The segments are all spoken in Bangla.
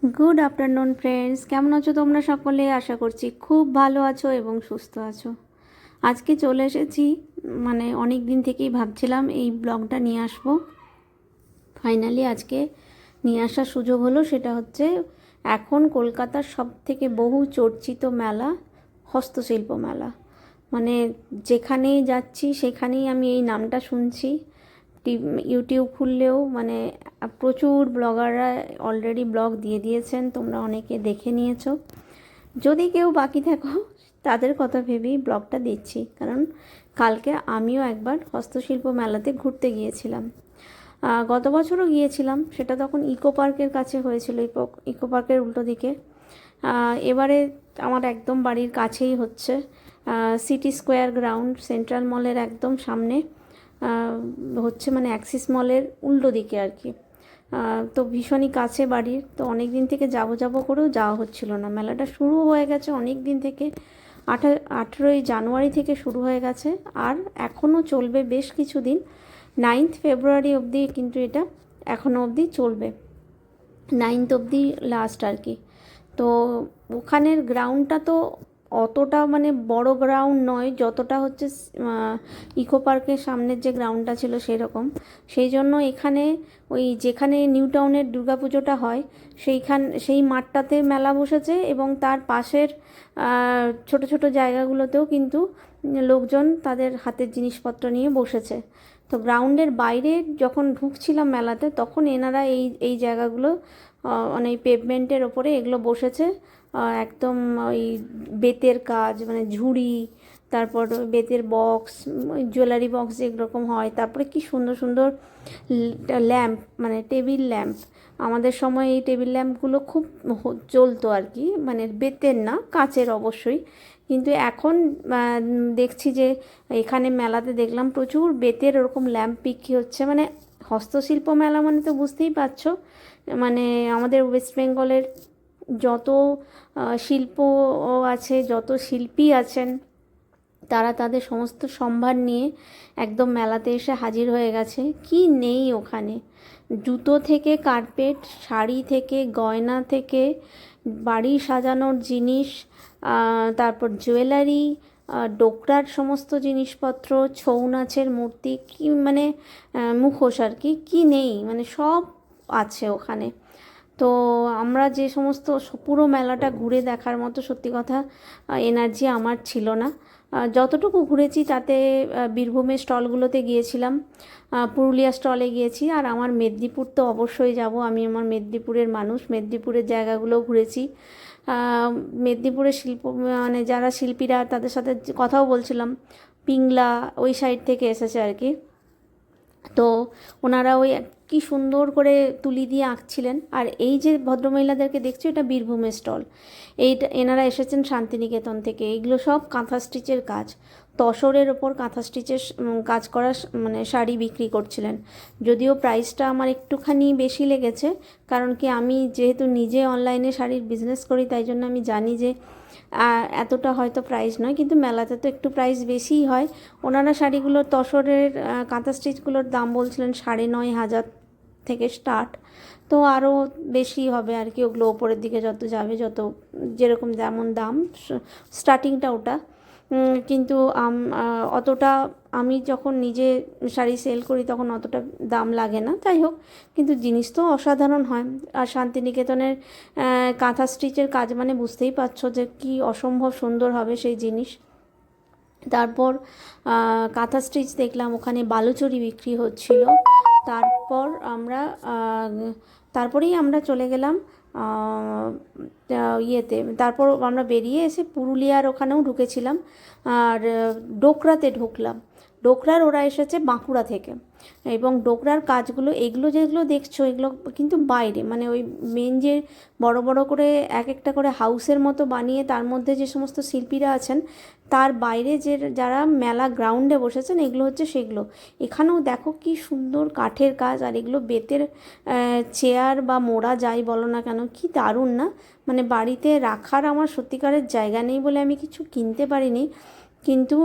গুড আফটারনুন ফ্রেন্ডস, কেমন আছো তোমরা সকলে? আশা করছি খুব ভালো আছো এবং সুস্থ আছো। আজকে চলে এসেছি, অনেক দিন থেকেই ভাবছিলাম এই ব্লগটা নিয়ে আসবো। ফাইনালি আজকে নিয়ে আসার সুযোগ হলো। সেটা হচ্ছে এখন কলকাতার সবথেকে বহু চর্চিত মেলা, হস্তশিল্প মেলা। যেখানেই যাচ্ছি সেখানেই আমি এই নামটা শুনছি। ইউটিউব খুললেও প্রচুর ব্লগাররা অলরেডি ব্লগ দিয়ে দিয়েছেন, তোমরা অনেকে দেখে নিয়েছো। যদি কেউ বাকি থাকো তাদের কথা ভেবেই ব্লগটা দিচ্ছি, কারণ কালকে আমিও একবার হস্তশিল্প মেলাতে ঘুরতে গিয়েছিলাম। গত বছরও গিয়েছিলাম, সেটা তখন ইকো পার্কের কাছে হয়েছিল, ইকো পার্কের উল্টো দিকে। এবারে আমার একদম বাড়ির কাছেই হচ্ছে, সিটি স্কোয়ার গ্রাউন্ড, সেন্ট্রাল মলের একদম সামনে হচ্ছে, অ্যাক্সিস মলের উল্টো দিকে আর কি। তো ভীষণই কাছে বাড়ির, তো অনেক দিন থেকে যাব করেও যাওয়া হচ্ছিল না। মেলাটা শুরু হয়ে গেছে অনেক দিন থেকে, 18ই জানুয়ারি থেকে শুরু হয়ে গেছে, আর এখনও চলবে বেশ কিছুদিন। 9th ফেব্রুয়ারি অবধি কিন্তু এটা এখনও অবধি চলবে, 9th অবধি লাস্ট আর কি। তো ওখানের গ্রাউন্ডটা তো অতটা বড় গ্রাউন্ড নয়, যতটা হচ্ছে ইকো পার্কের সামনের যে গ্রাউন্ডটা ছিল সেরকম। সেই জন্য এখানে ওই যেখানে নিউ টাউনের দুর্গাপুজোটা হয় সেই মাঠটাতে মেলা বসেছে, এবং তার পাশের ছোট ছোট জায়গাগুলোতেও কিন্তু লোকজন তাদের হাতের জিনিসপত্র নিয়ে বসেছে। তো গ্রাউন্ডের বাইরে যখন ঢুকছিলাম মেলাতে, তখন এনারা এই এই জায়গাগুলো এই পেভমেন্টের ওপরে এগুলো বসেছে। একদম ওই বেতের কাজ, ঝুড়ি, তারপর বেতের বক্স, জুয়েলারি বক্স যেরকম হয়, তারপরে কি সুন্দর সুন্দর ল্যাম্প, টেবিল ল্যাম্প। আমাদের সময় এই টেবিল ল্যাম্পগুলো খুব চলতো আর কি, বেতের না, কাচের অবশ্যই। কিন্তু এখন দেখছি যে এখানে মেলাতে দেখলাম প্রচুর বেতের ওরকম ল্যাম্প বিক্রি হচ্ছে। হস্তশিল্প মেলা তো বুঝতেই পারছো, আমাদের ওয়েস্ট বেঙ্গলের যত শিল্প আছে, যত শিল্পী আছেন, তারা তাদের সমস্ত সম্ভার নিয়ে একদম মেলাতে এসে হাজির হয়ে গেছে। কি নেই ওখানে! জুতো থেকে কার্পেট, শাড়ি থেকে গয়না থেকে বাড়ি সাজানোর জিনিস, তারপর জুয়েলারি, ডোকরার সমস্ত জিনিসপত্র, ছৌ নাচের মূর্তি, কি মুখোশ আর কি, কি নেই, সব আছে ওখানে। তো আমরা যে সমস্ত পুরো মেলাটা ঘুরে দেখার মতো সত্যি কথা এনার্জি আমার ছিল না। যতটুকু ঘুরেছি তাতে বীরভূমের স্টলগুলোতে গিয়েছিলাম, পুরুলিয়া স্টলে গিয়েছি, আর আমার মেদিনীপুর তো অবশ্যই যাব। আমি আমার মেদিনীপুরের মানুষ, মেদিনীপুরের জায়গাগুলোও ঘুরেছি। মেদিনীপুরের শিল্প যারা শিল্পীরা, তাদের সাথে কথাও বলছিলাম। পিংলা ওই সাইড থেকে এসেছে আর কি। তো ওনারা ওই কি সুন্দর করে তুলি দিয়ে আঁকছিলেন। আর এই যে ভদ্রমহিলাদেরকে দেখছো, এটা বীরভূমের স্টল। এনারা এসেছেন শান্তিনিকেতন থেকে। এইগুলো সব কাঁথা স্টিচের কাজ, তসরের ওপর কাঁথা স্টিচের কাজ করা শাড়ি বিক্রি করছিলেন। যদিও প্রাইসটা আমার একটুখানি বেশি লেগেছে, কারণ কি আমি যেহেতু নিজে অনলাইনে শাড়ির বিজনেস করি, তাই জন্য আমি জানি যে এতটা হয়তো প্রাইস নয়, কিন্তু মেলাতে তো একটু প্রাইস বেশিই হয়। ওনারা শাড়িগুলোর তসরের কাঁথা স্টিচগুলোর দাম বলছিলেন 9,500 থেকে স্টার্ট। তো আরও বেশি হবে আর কি, ওগুলো ওপরের দিকে যত যাবে, যত যেরকম যেমন দাম স্টার্টিংটা ওটা। কিন্তু অতটা, আমি যখন নিজে শাড়ি সেল করি তখন অতটা দাম লাগে না, যাই হোক। কিন্তু জিনিস তো অসাধারণ হয়। আর শান্তিনিকেতনের কাঁথা স্টিচের কাজ বুঝতেই পারছো যে কি অসম্ভব সুন্দর হবে সেই জিনিস। তারপর কাঁথা স্টিচ দেখলাম, ওখানে বালুচরি বিক্রি হচ্ছিল। তারপর তারপরেই আমরা চলে গেলাম ইয়েতে। তারপর আমরা বেরিয়ে এসে পুরুলিয়ার ওখানেও ঢুকেছিলাম, আর ডোকরাতে ঢুকলাম। ডোকরার ওরা এসেছে বাঁকুড়া থেকে, এবং ডোকরার কাজগুলো, এগুলো যেগুলো দেখছো, এগুলো কিন্তু বাইরে, ওই মেন যে বড় বড় করে এক একটা করে হাউসের মতো বানিয়ে তার মধ্যে যে সমস্ত শিল্পীরা আছেন, তার বাইরে যে যারা মেলা গ্রাউন্ডে বসেছেন, এগুলো হচ্ছে সেগুলো। এখানেও দেখো কি সুন্দর কাঠের কাজ, আর এগুলো বেতের চেয়ার বা মোড়া যাই বলো না কেন, কি দারুণ না! বাড়িতে রাখার আমার সত্যিকারের জায়গা নেই বলে আমি কিছু কিনতে পারিনি। কিন্তু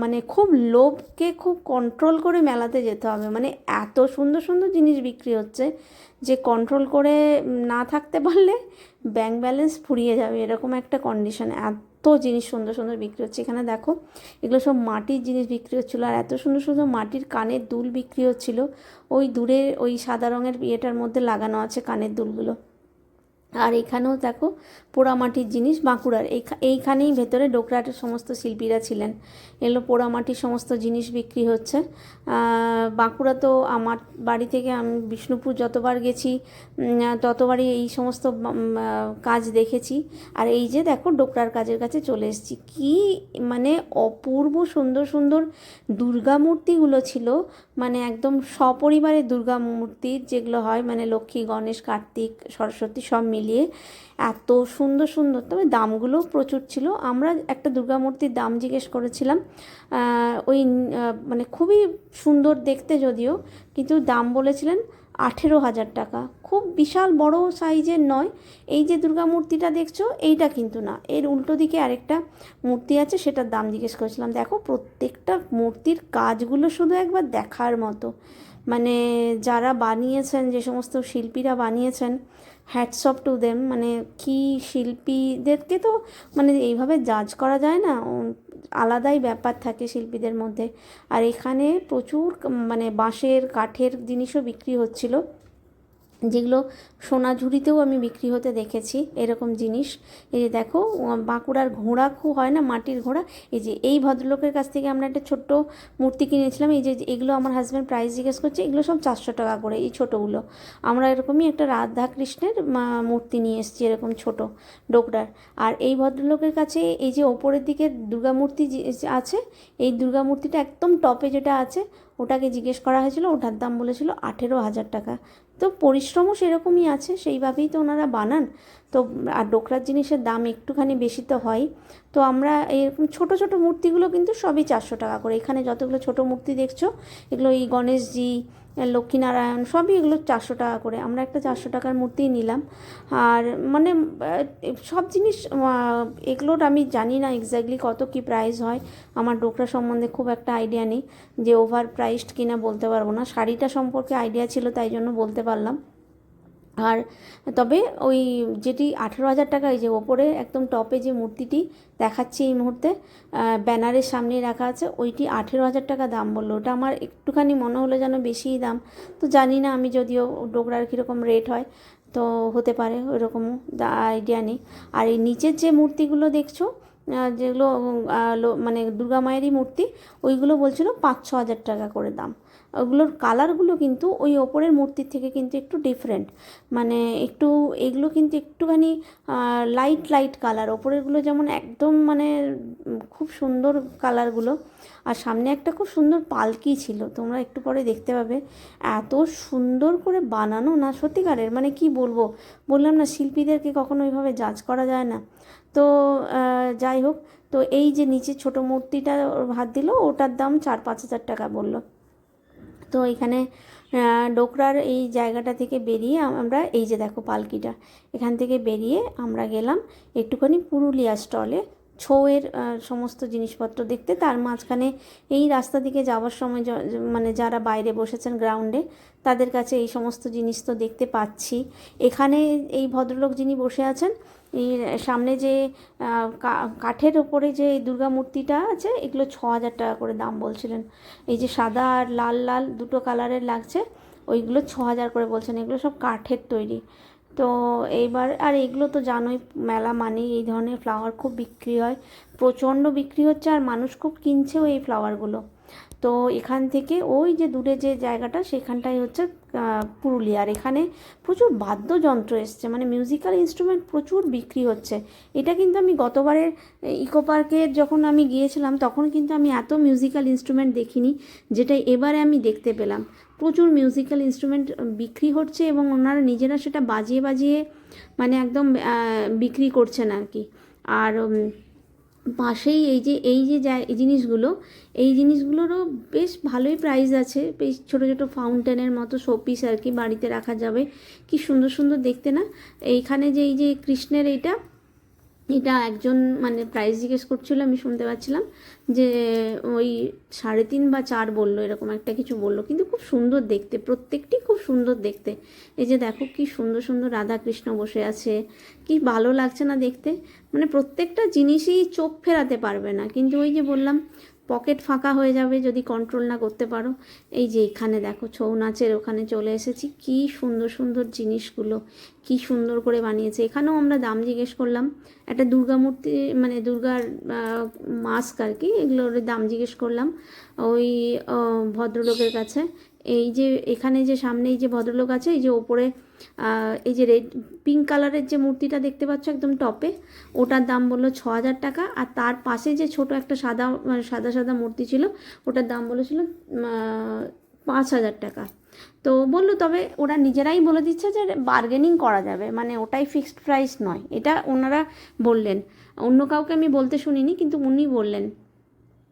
মানে খুব লোভকে খুব কন্ট্রোল করে মেলাতে যেতে হবে, মানে এত সুন্দর সুন্দর জিনিস বিক্রি হচ্ছে যে কন্ট্রোল করে না থাকতে পারলে ব্যাংক ব্যালেন্স ফুরিয়ে যাবে, এরকম একটা কন্ডিশন। এত জিনিস সুন্দর সুন্দর বিক্রি হচ্ছে এখানে দেখো, এগুলো সব মাটির জিনিস বিক্রি হচ্ছিলো, আর এত সুন্দর সুন্দর মাটির কানের দুল বিক্রি হচ্ছিলো। ওই দূরে ওই সাদা রঙের ইয়েটার মধ্যে লাগানো আছে কানের দুলগুলো। আর এখানেও দেখো পোড়ামাটির জিনিস বাঁকুড়ার এইখানেই ভেতরে ডোকরাটের সমস্ত শিল্পীরা ছিলেন। এগুলো পোড়ামাটির সমস্ত জিনিস বিক্রি হচ্ছে। বাঁকুড়া তো আমার বাড়ি থেকে আমি বিষ্ণুপুর যতবার গেছি ততবারই এই সমস্ত কাজ দেখেছি। আর এই যে দেখো ডোকরার কাজের কাছে চলে এসেছি, কি মানে অপূর্ব সুন্দর সুন্দর দুর্গা মূর্তিগুলো ছিল, মানে একদম সপরিবারে দুর্গা মূর্তি যেগুলো হয়, মানে লক্ষ্মী গণেশ কার্তিক সরস্বতী সব মিলিয়ে এত সুন্দর সুন্দর। তবে দামগুলোও প্রচুর ছিল। আমরা একটা দুর্গা মূর্তির দাম জিজ্ঞেস করেছিলাম, ওই মানে খুবই সুন্দর দেখতে যদিও, কিন্তু দাম বলেছিলেন 18,000 টাকা। খুব বিশাল বড় সাইজের নয়। এই যে দুর্গা মূর্তিটা দেখছো এইটা কিন্তু না, এর উল্টো দিকে আরেকটা মূর্তি আছে, সেটার দাম জিজ্ঞেস করেছিলাম। দেখো প্রত্যেকটা মূর্তির কাজগুলো শুধু একবার দেখার মতো, মানে যারা বানিয়েছেন, যে সমস্ত শিল্পীরা বানিয়েছেন, হ্যাটস অফ টু দেম। মানে কি শিল্পীদেরকে তো মানে এইভাবে জাজ করা যায় না, আলাদাই ব্যাপার থাকে শিল্পীদের মধ্যে। আর এখানে প্রচুর মানে বাঁশের কাঠের জিনিসও বিক্রি হচ্ছিল, যেগুলো সোনাঝুরিতেও আমি বিক্রি হতে দেখেছি এরকম জিনিস। এই যে দেখো বাঁকুড়ার ঘোড়া খুব হয় না, মাটির ঘোড়া, এই যে এই ভদ্রলোকের কাছ থেকে আমরা একটা ছোট্ট মূর্তি কিনেছিলাম। এই যে এগুলো আমার হাজব্যান্ড প্রাইস জিজ্ঞেস করছে, এগুলো সব 400 টাকা করে এই ছোটোগুলো। আমরা এরকমই একটা রাধা কৃষ্ণের মূর্তি নিয়ে এসেছি এরকম ছোট ডোকরার। আর এই ভদ্রলোকের কাছে এই যে ওপরের দিকে দুর্গা মূর্তি আছে, এই দুর্গা মূর্তিটা একদম টপে যেটা আছে ওটাকে জিজ্ঞেস করা হয়েছিল, ওটার দাম বলেছিল 18,000 টাকা। তো পরিশ্রমও সেরকমই আছে, সেইভাবেই তো ওনারা বানান। তো আর ডোকরার জিনিসের দাম একটুখানি বেশি তো হয়। তো আমরা এরকম ছোটো ছোটো মূর্তিগুলো কিন্তু সবই 400 টাকা করে। এখানে যতগুলো ছোটো মূর্তি দেখছো এগুলো এই গণেশজি লক্ষ্মীনারায়ণ সবই এগুলো 400 টাকা করে। আমরা একটা 400 টাকার মূর্তি নিলাম। আর মানে সব জিনিস এগুলোর আমি জানি না এক্স্যাক্টলি কত কি প্রাইস হয়, আমার ডোকরা সম্বন্ধে খুব একটা আইডিয়া নেই, যে ওভার প্রাইসড কিনা বলতে পারবো না। শাড়িটা সম্পর্কে আইডিয়া ছিল তাই জন্য বলতে পারলাম। আর তবে ওই যেটি 18,000 টাকা, এই যে ওপরে একদম টপে যে মূর্তিটি দেখাচ্ছি এই মুহূর্তে ব্যানারের সামনে রাখা আছে, ওইটি 18,000 টাকা দাম বললো। ওটা আমার একটুখানি মনে হলো যেন বেশিই দাম। তো জানি না আমি, যদিও ডোকরার কীরকম রেট হয়, তো হতে পারে ওইরকমও, আইডিয়া নেই। আর এই নিচের যে মূর্তিগুলো দেখছো যেগুলো মানে দুর্গা মায়েরই মূর্তি, ওইগুলো বলছিল 5-6 হাজার টাকা করে দাম। ওগুলোর কালারগুলো কিন্তু ওই ওপরের মূর্তির থেকে কিন্তু একটু ডিফারেন্ট, মানে একটু এগুলো কিন্তু একটুখানি লাইট লাইট কালার, ওপরেরগুলো যেমন একদম মানে খুব সুন্দর কালারগুলো। আর সামনে একটা খুব সুন্দর পালকি ছিল, তোমরা একটু পরে দেখতে পাবে। এত সুন্দর করে বানানো না সত্যিকারের, মানে কি বলবো, বললাম না শিল্পীদেরকে কখনো ওইভাবে জাজ করা যায় না। তো যাই হোক, তো এই যে নিচে ছোট মূর্তিটা হাত দিল, ওটার দাম 4-5 হাজার টাকা বললো। তো এখানে ডোকরার এই জায়গাটা থেকে বেরিয়ে আমরা এই যে দেখো পালকিটা, এখান থেকে বেরিয়ে আমরা গেলাম একটুখানি পুরুলিয়া স্টলে ছৌয়ের সমস্ত জিনিসপত্র দেখতে। তার মাঝখানে এই রাস্তা দিকে যাওয়ার সময় মানে যারা বাইরে বসেছেন গ্রাউন্ডে, তাদের কাছে এই সমস্ত জিনিস তো দেখতে পাচ্ছি। এখানে এই ভদ্রলোক যিনি বসে আছেন, এই সামনে যে কাঠের ওপরে যে দুর্গা মূর্তিটা আছে, এগুলো 6,000 টাকা করে দাম বলছিলেন। এই যে সাদা আর লাল লাল দুটো কালারের লাগছে, ওইগুলো 6,000 করে বলছেন। এগুলো সব কাঠের তৈরি। তো এইবার আর এগুলো তো জানোই, মেলা মানেই এই ধরনের ফ্লাওয়ার খুব বিক্রি হয়, প্রচণ্ড বিক্রি হচ্ছে, আর মানুষ খুব কিনছেও এই ফ্লাওয়ারগুলো। তো এখান থেকে ওই যে দূরে যে জায়গাটা, সেখানটাই হচ্ছে পুরুলিয়ার। এখানে প্রচুর বাদ্যযন্ত্র এসছে, মানে মিউজিক্যাল ইনস্ট্রুমেন্ট প্রচুর বিক্রি হচ্ছে। এটা কিন্তু আমি গতবারের ইকো পার্কে যখন আমি গিয়েছিলাম, তখন কিন্তু আমি এত মিউজিক্যাল ইনস্ট্রুমেন্ট দেখিনি, যেটা এবারে আমি দেখতে পেলাম। প্রচুর মিউজিক্যাল ইনস্ট্রুমেন্ট বিক্রি হচ্ছে, এবং ওনারা নিজেরা সেটা বাজিয়ে বাজিয়ে মানে একদম বিক্রি করছেন আর কি। আর পাশেই এই যে জিনিসগুলো, এই জিনিসগুলোরও বেশ ভালোই প্রাইস আছে। বেশ ছোটো ছোটো ফাউন্টেনের মতো শোপিস আর কি, বাড়িতে রাখা যাবে। কি সুন্দর সুন্দর দেখতে না। এইখানে যে এই যে কৃষ্ণের এইটা, এটা একজন মানে প্রাইস জিজ্ঞেস করছিল, আমি শুনতে পাচ্ছিলাম যে ওই 3.5 বা 4 বললো, এরকম একটা কিছু বললো, কিন্তু খুব সুন্দর দেখতে, প্রত্যেকটি খুব সুন্দর দেখতে। এই যে দেখো কি সুন্দর সুন্দর রাধাকৃষ্ণ বসে আছে, কি ভালো লাগছে না দেখতে, মানে প্রত্যেকটা জিনিসই চোখ ফেরাতে পারবে না, কিন্তু ওই যে বললাম পকেট ফাঁকা হয়ে যাবে যদি কন্ট্রোল না করতে পারো। এই যে এখানে দেখো ছৌ নাচের ওখানে চলে এসেছি, কি সুন্দর সুন্দর জিনিসগুলো, কি সুন্দর করে বানিয়েছে। এখানেও আমরা দাম জিজ্ঞেস করলাম, একটা দুর্গা মূর্তি মানে দুর্গার মাস্ক আর কি, এগুলোর দাম জিজ্ঞেস করলাম ওই ভদ্রলোকের কাছে। এই যে এখানে যে সামনে এই যে ভদ্রলোক আছে, এই যে ওপরে এই যে রেড পিঙ্ক কালারের যে মূর্তিটা দেখতে পাচ্ছ একদম টপে, ওটার দাম বললো 6,000 টাকা। আর তার পাশে যে ছোট একটা সাদা সাদা সাদা মূর্তি ছিল, ওটার দাম বলেছিল 5,000 টাকা। তো বললো তবে ওরা নিজেরাই বলে দিচ্ছে যে বার্গেনিং করা যাবে, মানে ওটাই ফিক্সড প্রাইস নয়, এটা ওনারা বললেন। অন্য কাউকে আমি বলতে শুনিনি, কিন্তু উনি বললেন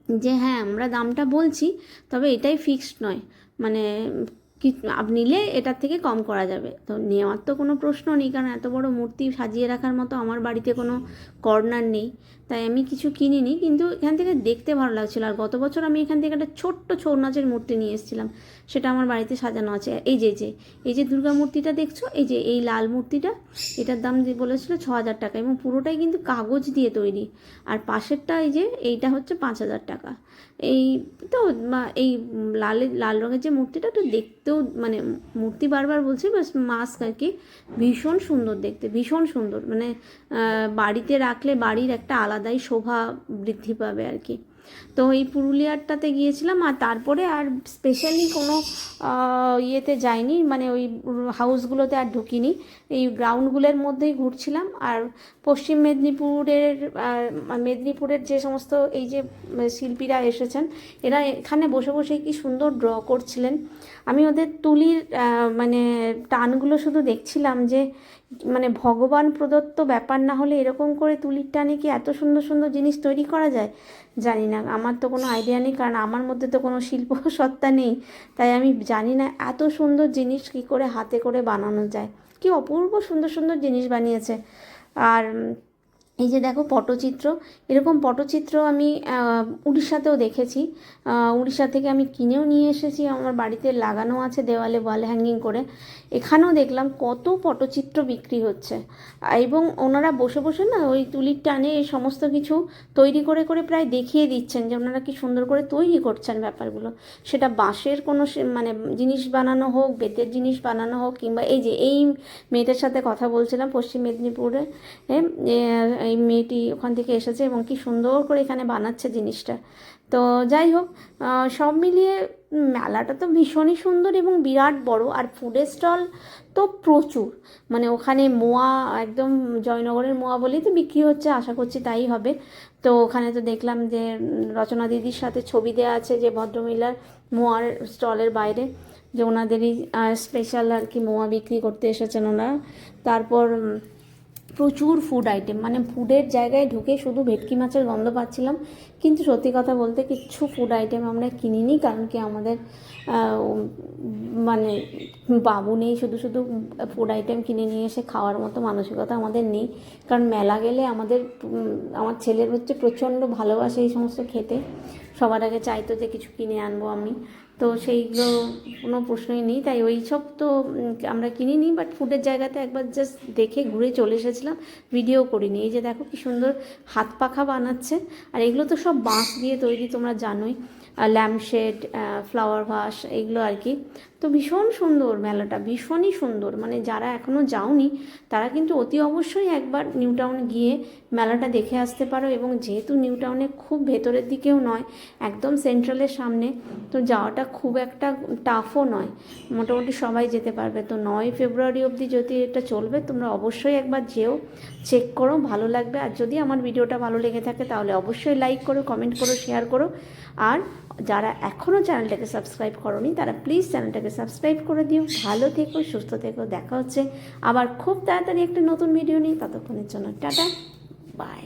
যে হ্যাঁ আমরা দামটা বলছি, তবে এটাই ফিক্সড নয়, মানে কি নিলে এটার থেকে কম করা যাবে। তো নেওয়ার তো কোনো প্রশ্ন নেই, কারণ এত বড় মূর্তি সাজিয়ে রাখার মতো আমার বাড়িতে কোনো কর্নার নেই, তাই আমি কিছু কিনিনি, কিন্তু এখান থেকে দেখতে ভালো লাগছিলো। আর গত বছর আমি এখান থেকে একটা ছোট্ট ছৌ নাচের মূর্তি নিয়ে এসেছিলাম, সেটা আমার বাড়িতে সাজানো আছে। এই যে দুর্গা মূর্তিটা দেখছো, এই যে এই লাল মূর্তিটা, এটার দাম বলেছিল 6,000 টাকা, এবং পুরোটাই কিন্তু কাগজ দিয়ে তৈরি। আর পাশেরটা এই যে এইটা হচ্ছে 5,000 টাকা। এই তো এই লাল রঙের যে মূর্তিটা, তো দেখতেও মানে মূর্তি বারবার বলছি, বাস মাস্ক আর কি, ভীষণ সুন্দর দেখতে, ভীষণ সুন্দর, মানে বাড়িতে রাখলে বাড়ির একটা আলাদাই শোভা বৃদ্ধি পাবে আর কি। তো এই পুরুলিয়ারটাতে গিয়েছিলাম, আর তারপরে আর স্পেশালি কোনো ইয়েতে যাইনি, মানে ওই হাউসগুলোতে আর ঢুকিনি, এই গ্রাউন্ডগুলোর মধ্যেই ঘুরছিলাম। আর পশ্চিম মেদিনীপুরের যে সমস্ত এই যে শিল্পীরা এসেছেন, এরা এখানে বসে বসে কি সুন্দর ড্র করছিলেন। আমি ওদের তুলির মানে টানগুলো শুধু দেখছিলাম, যে মানে ভগবান প্রদত্ত ব্যাপার না হলে এরকম করে তুলির টানে কি এত সুন্দর সুন্দর জিনিস তৈরি করা যায় জানি না, আমার তো কোনো আইডিয়া নেই, কারণ আমার মধ্যে তো কোনো শিল্প সত্তা নেই, তাই আমি জানি না এত সুন্দর জিনিস কী করে হাতে করে বানানো যায়। কি অপূর্ব সুন্দর সুন্দর জিনিস বানিয়েছে। আর এই যে দেখো পটচিত্র, এরকম পটচিত্র আমি উড়িষ্যাতেও দেখেছি, উড়িষ্যা থেকে আমি কিনেও নিয়ে এসেছি, আমার বাড়িতে লাগানো আছে দেওয়ালে ওয়াল হ্যাঙ্গিং করে। এখানেও দেখলাম কত পটচিত্র বিক্রি হচ্ছে, এবং ওনারা বসে বসে না ওই তুলির টানে এই সমস্ত কিছু তৈরি করে করে প্রায় দেখিয়ে দিচ্ছেন যে ওনারা কি সুন্দর করে তৈরি করছেন ব্যাপারগুলো। সেটা বাঁশের কোনো মানে জিনিস বানানো হোক, বেতের জিনিস বানানো হোক, কিংবা এই যে এই মেয়েটার সাথে কথা বলছিলাম পশ্চিম মেদিনীপুরে, এই মেয়েটি ওখান থেকে এসেছে এবং কি সুন্দর করে এখানে বানাচ্ছে জিনিসটা। তো যাই হোক, সব মিলিয়ে মেলাটা তো ভীষণই সুন্দর এবং বিরাট বড়। আর ফুডের স্টল তো প্রচুর, মানে ওখানে মোয়া, একদম জয়নগরের মোয়া বলেই তো বিক্রি হচ্ছে, আশা করছি তাই হবে। তো ওখানে তো দেখলাম যে রচনা দিদির সাথে ছবি দেওয়া আছে, যে ভদ্রমহিলার মোয়ার স্টলের বাইরে, যে ওনাদেরই স্পেশাল আর কি মোয়া বিক্রি করতে এসেছেন ওনারা। তারপর প্রচুর ফুড আইটেম, মানে ফুডের জায়গায় ঢুকে শুধু ভেটকি মাছের গন্ধ পাচ্ছিলাম, কিন্তু সত্যি কথা বলতে কিচ্ছু ফুড আইটেম আমরা কিনিনি, কারণ কি আমাদের মানে বাবু নেই, শুধু শুধু ফুড আইটেম কিনে নিয়ে এসে খাওয়ার মতো মানসিকতা আমাদের নেই। কারণ মেলা গেলে আমার ছেলের হচ্ছে প্রচণ্ড ভালোবাসে এই সমস্ত খেতে, সবার আগে চাইতো যে কিছু কিনে আনবো আমি, তো সেইগুলো কোনো প্রশ্নই নেই, তাই ওই সব তো আমরা কিনিনি। বাট ফুডের জায়গাতে একবার জাস্ট দেখে ঘুরে চলে এসেছিলাম, ভিডিও করিনি। এই যে দেখো কি সুন্দর হাত পাখা বানাচ্ছে, আর এগুলো তো সব বাঁশ দিয়ে তৈরি, তোমরা জানোই, ল্যাম্পশেড, ফ্লাওয়ার ভাস, এগুলো আর কি। তো ভীষণ সুন্দর মেলাটা, ভীষণই সুন্দর, মানে যারা এখনও যাওনি তারা কিন্তু অতি অবশ্যই একবার নিউ টাউন গিয়ে মেলাটা দেখে আসতে পারো। এবং যেহেতু নিউ টাউনে খুব ভেতরের দিকেও নয়, একদম সেন্ট্রালের সামনে, তো যাওয়াটা খুব একটা টাফও নয়, মোটামুটি সবাই যেতে পারবে। তো 9 ফেব্রুয়ারি অবধি যদি এটা চলবে, তোমরা অবশ্যই একবার যেও, চেক করো, ভালো লাগবে। আর যদি আমার ভিডিওটা ভালো লেগে থাকে তাহলে অবশ্যই লাইক করো, কমেন্ট করো, শেয়ার করো। আর যারা এখনও চ্যানেলটাকে সাবস্ক্রাইব করোনি তারা প্লিজ চ্যানেলটাকে সাবস্ক্রাইব করে দিও। ভালো থেকো, সুস্থ থেকো, দেখা হচ্ছে আবার খুব তাড়াতাড়ি একটা নতুন ভিডিও নিয়ে। ততক্ষণের জন্য টাটা, বাই।